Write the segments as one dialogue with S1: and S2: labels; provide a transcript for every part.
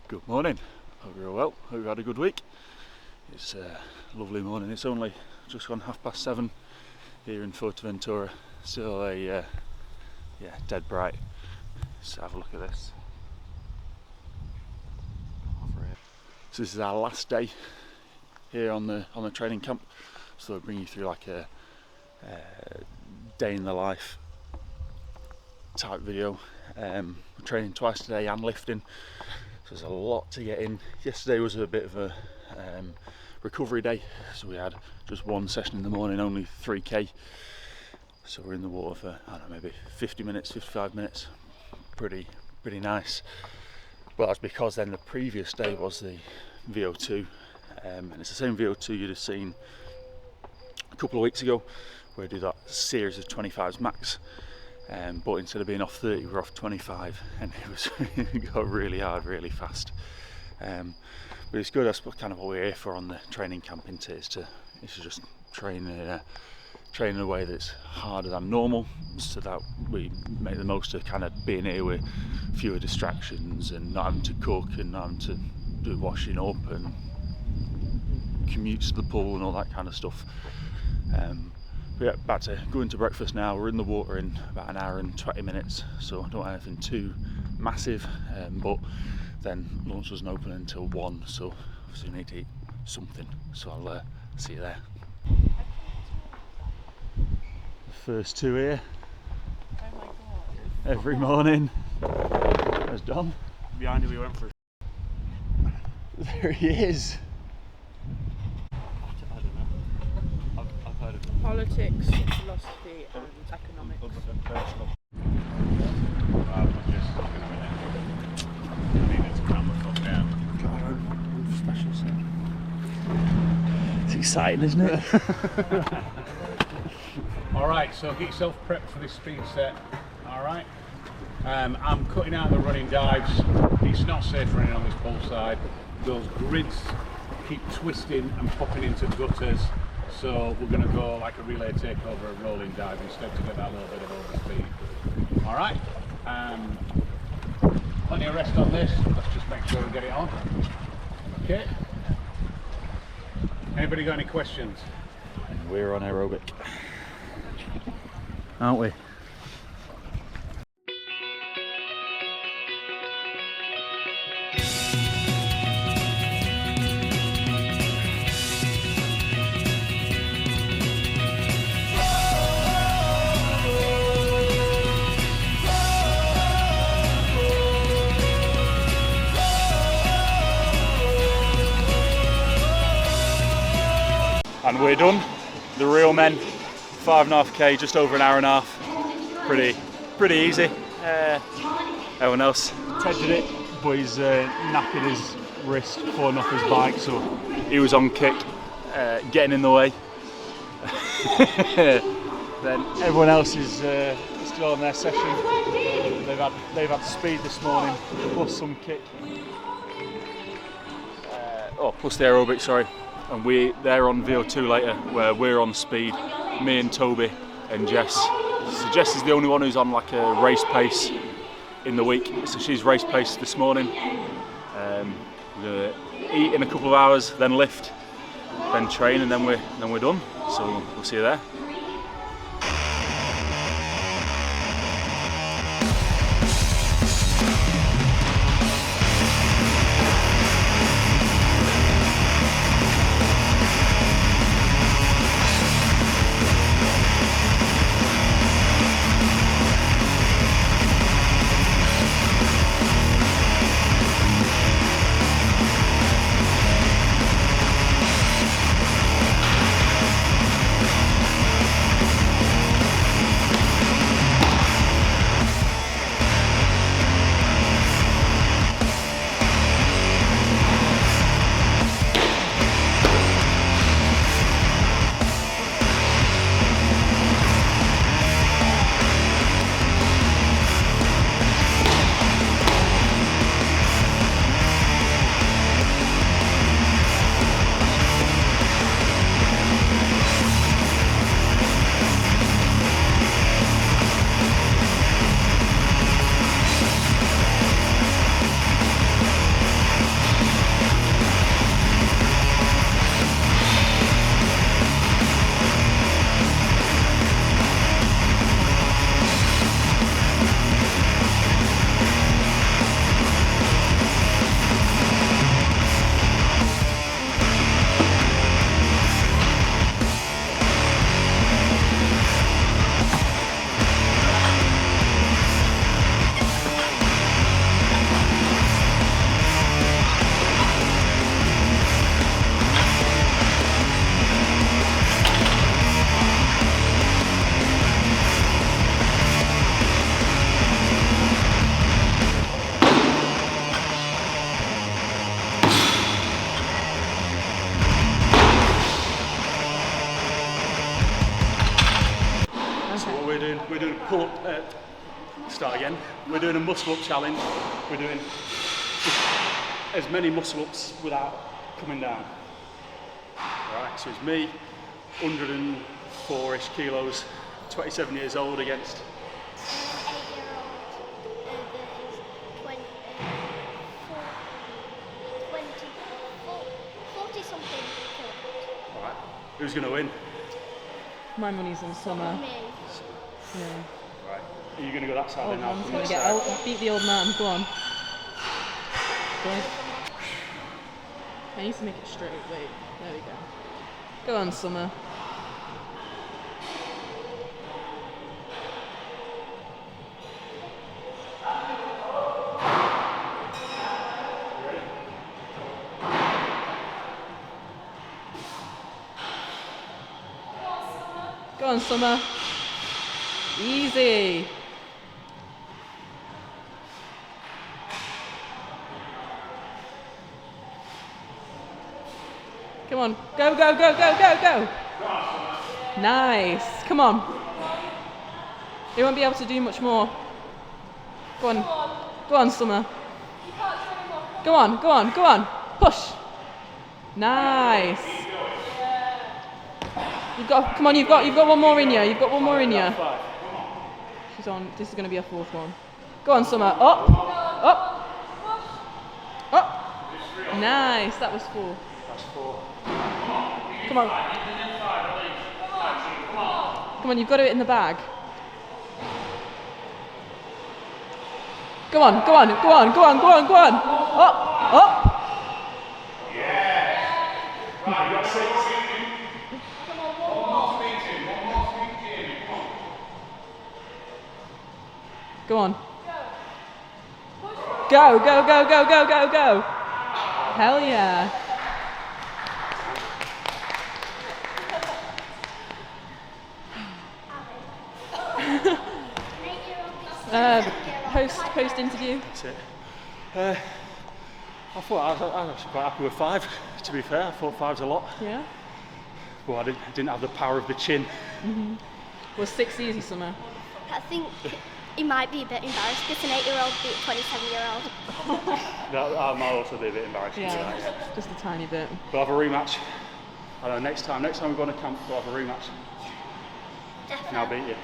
S1: Good morning, hope you're all well, hope you had a good week. It's a lovely morning, it's only just gone 7:30 here in Fuerteventura, still dead bright. Let's have a look at this. So this is our last day here on the training camp, so I'll bring you through like a day in the life type video. We're training twice today and lifting. There's a lot to get in. Yesterday was a bit of a recovery day, so we had just one session in the morning, only 3k. So we're in the water for, I don't know, maybe 50 minutes, 55 minutes. Pretty nice. Well, that's because then the previous day was the VO2, and it's the same VO2 you'd have seen a couple of weeks ago, where we did that series of 25s max. But instead of being off 30, we're off 25, and it got really hard, really fast. But it's good. That's kind of what we're here for on the training camp, is to just train in a way that's harder than normal, so that we make the most of kind of being here with fewer distractions and not having to cook and not having to do washing up and commute to the pool and all that kind of stuff. We're about to go into breakfast now. We're in the water in about an hour and 20 minutes, so I don't want anything too massive, but then lunch doesn't open until 1, so obviously we need to eat something, so I'll see you there. The first two here.
S2: Oh my god.
S1: Every morning. There's Don.
S3: Behind you we went for.
S1: There he is.
S2: Politics, philosophy and economics.
S1: It's exciting, isn't it?
S3: Alright, so get yourself prepped for this speed set. Alright. I'm cutting out the running dives. It's not safe running on this pool side. Those grids keep twisting and popping into gutters. So we're going to go like a relay takeover, a rolling dive instead to get that little bit of overspeed. Alright, plenty of rest on this, let's just make sure we get it on. Okay. Anybody got any questions?
S1: We're on aerobic, aren't we? And we're done. The real men, 5.5k, just over an hour and a half. Pretty easy. Everyone else, Ted did it, but he's knackered his wrist, falling off his bike, so he was on kick, getting in the way. Then everyone else is still on their session. They've had speed this morning, plus some kick. Plus the aerobic, sorry. And they're on VO2 later, where we're on speed, me and Toby and Jess. So Jess is the only one who's on like a race pace in the week, so she's race pace this morning. We're gonna eat in a couple of hours, then lift, then train, and then we're done. So we'll see you there. doing a pull up. Start again. We're doing a muscle up challenge. We're doing as many muscle ups without coming down. Alright, so it's me, 104-ish kilos, 27 years old against
S4: 8-year-old that is 40 something.
S1: Alright, who's going to win?
S2: My money's on Summer.
S4: Me.
S2: Yeah.
S1: Right, are you going to go that side
S2: Old
S1: then? I'll
S2: man's
S1: come
S2: gonna
S1: this
S2: get
S1: side.
S2: beat the old man. Go on. Go on. I need to make it straight. Wait. There we go. Go on, Summer. Go on, Summer. Easy. Come on. Go, go, go, go, go, go. Nice. Come on. You won't be able to do much more. Go on. Go on, Summer. Go on, go on, go on. Push. Nice. You've got, come on, you've got one more in you. You've got one more in you. She's on, this is going to be a fourth one. Go on, Summer. Up, up, up. Nice, that was 4.
S1: That's 4.
S2: Come on. Come on, you've got it in the bag. Go on, go on, go on, go on, go on, go on. Up, up.
S1: Right, you got 6.
S2: Go on. Go, go, go, go, go, go, go. Hell yeah. Post interview.
S1: That's it. I thought I was actually quite happy with 5, to be fair. I thought 5's a lot.
S2: Yeah.
S1: But I didn't have the power of the chin.
S2: Was 6 easy, Summer?
S4: I think he might be a bit embarrassed because an 8-year-old beat a 27-year-old.
S1: That might also be a bit embarrassing.
S2: Yeah,
S1: Right, yeah.
S2: just a tiny bit.
S1: We'll have a rematch. I don't know, next time we go on a camp, we'll have a rematch. And I'll beat you.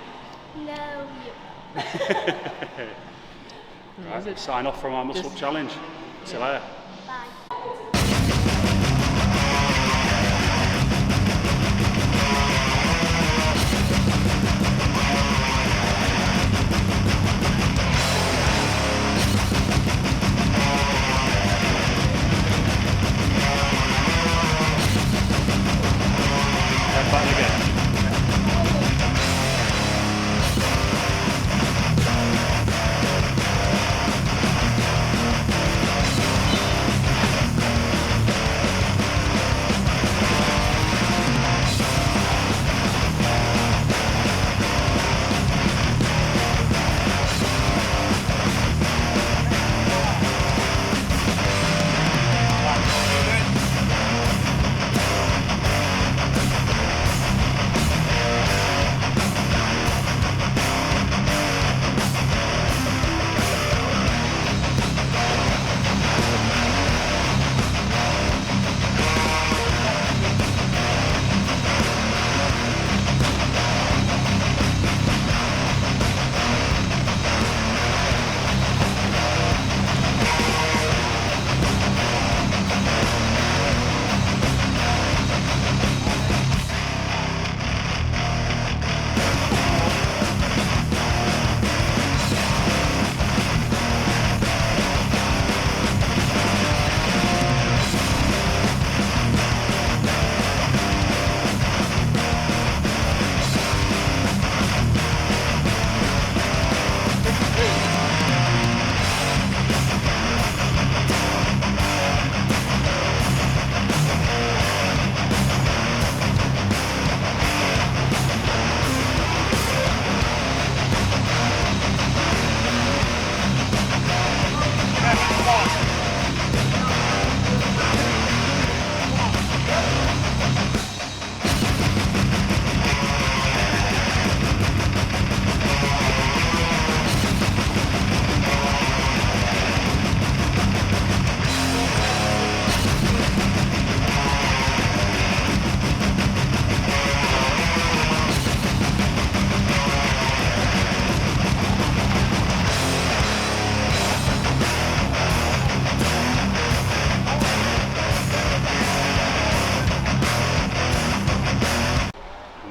S4: No,
S1: Right, sign off from our muscle up challenge. See you later.
S4: bye.
S1: Back again.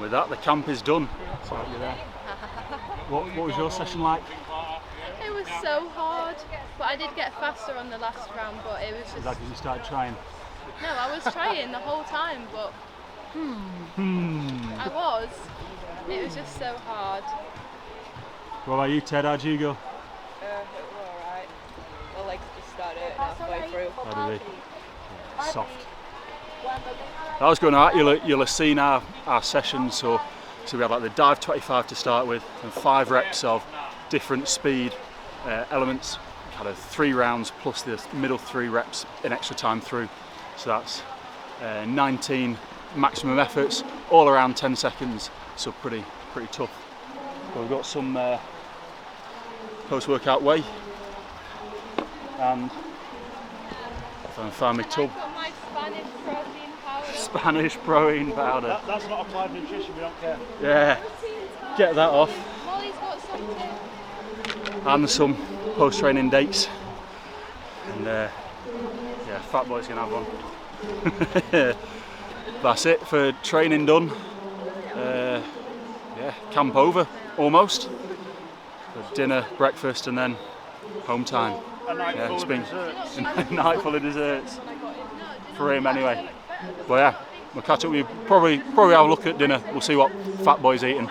S1: with that, the camp is done. So you're there. What was your session like?
S5: It was so hard, but I did get faster on the last round, but it was
S1: Is
S5: just...
S1: that because you started trying?
S5: No, I was trying the whole time, but I was. It was just so hard.
S1: What about you, Ted? How'd you go?
S2: It was alright. My legs just started hurting halfway through.
S1: How did they? Soft. That was going out. You'll have seen our sessions. So we had like the dive 25 to start with, and 5 reps of different speed elements. Kind of 3 rounds plus the middle 3 reps in extra time through. So that's 19 maximum efforts, all around 10 seconds. So pretty tough. But we've got some post-workout whey, and I found my tub.
S5: I've got my Spanish protein powder.
S1: Spanish protein powder.
S3: That's not applied nutrition, we don't care.
S1: Yeah, get that off.
S5: Molly's got something.
S1: And some post-training dates. And yeah, Fat Boy's gonna have one. That's it for training done. Yeah, camp over almost. Dinner, breakfast, and then home time.
S3: A night
S1: Yeah,
S3: full
S1: it's
S3: of
S1: been
S3: desserts.
S1: a night full of desserts for him anyway. But yeah, we'll catch up with you. Probably have a look at dinner. We'll see what Fat Boy's eating.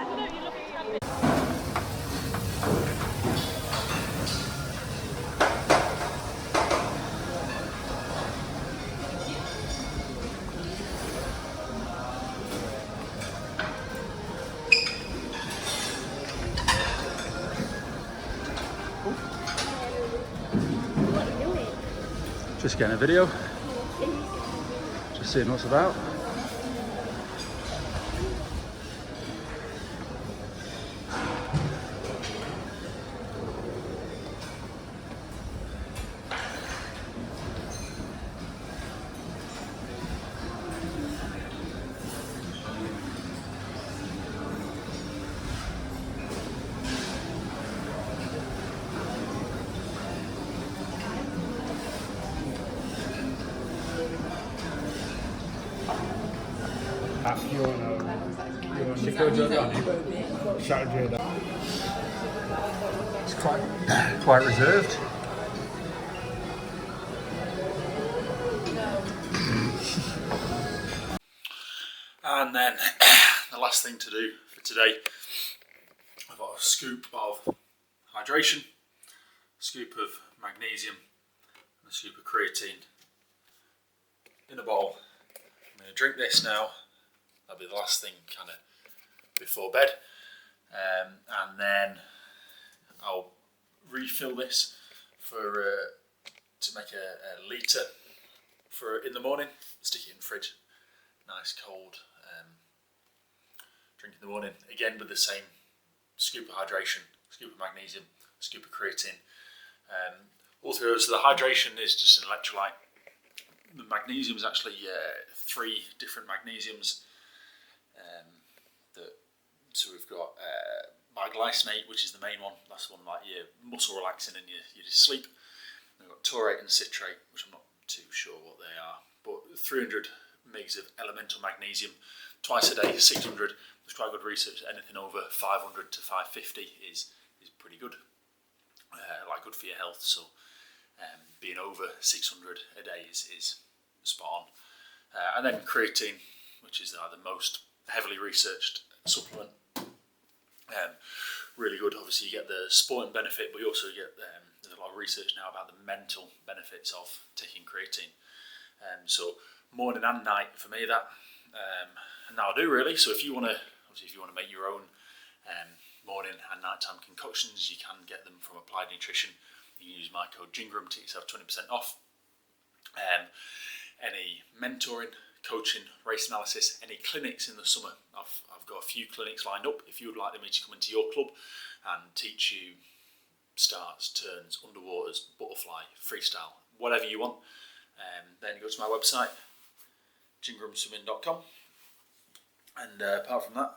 S4: What are you doing?
S1: Just getting a video. Just seeing what's about. It's quite reserved. And then the last thing to do for today, I've got a scoop of hydration, a scoop of magnesium, and a scoop of creatine in a bottle. I'm going to drink this now. That'll be the last thing kind of before bed, and then I'll refill this for to make a litre for in the morning. Stick it in the fridge, nice cold. Drink in the morning again with the same scoop of hydration, scoop of magnesium, scoop of creatine. All through. So the hydration is just an electrolyte. The magnesium is actually 3 different magnesiums. So we've got biglycinate, which is the main one. That's the one like your muscle relaxing and your sleep. And we've got taurate and citrate, which I'm not too sure what they are. But 300 mgs of elemental magnesium twice a day, 600. There's quite good research. Anything over 500 to 550 is pretty good. Like good for your health. So being over 600 a day is spot on. And then creatine, which is the most heavily researched supplement. Really good. Obviously, you get the sporting benefit, but you also get there's a lot of research now about the mental benefits of taking creatine. So morning and night for me that, and that'll do really. So if you want to, obviously, if you want to make your own morning and nighttime concoctions, you can get them from Applied Nutrition. You can use my code JINGRAM to get yourself 20% off. Any mentoring, coaching, race analysis, any clinics in the summer. I've got a few clinics lined up. If you would like me to come into your club and teach you starts, turns, underwaters, butterfly, freestyle, whatever you want, then go to my website, jingramswimming.com. And apart from that,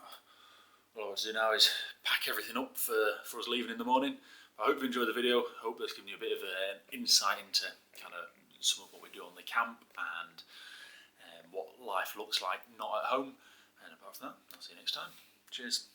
S1: what I want to do now is pack everything up for us leaving in the morning. I hope you enjoyed the video. I hope that's given you a bit of an insight into kind of some of what we do on the camp and what life looks like not at home. And apart from that, I'll see see you next time. Cheers.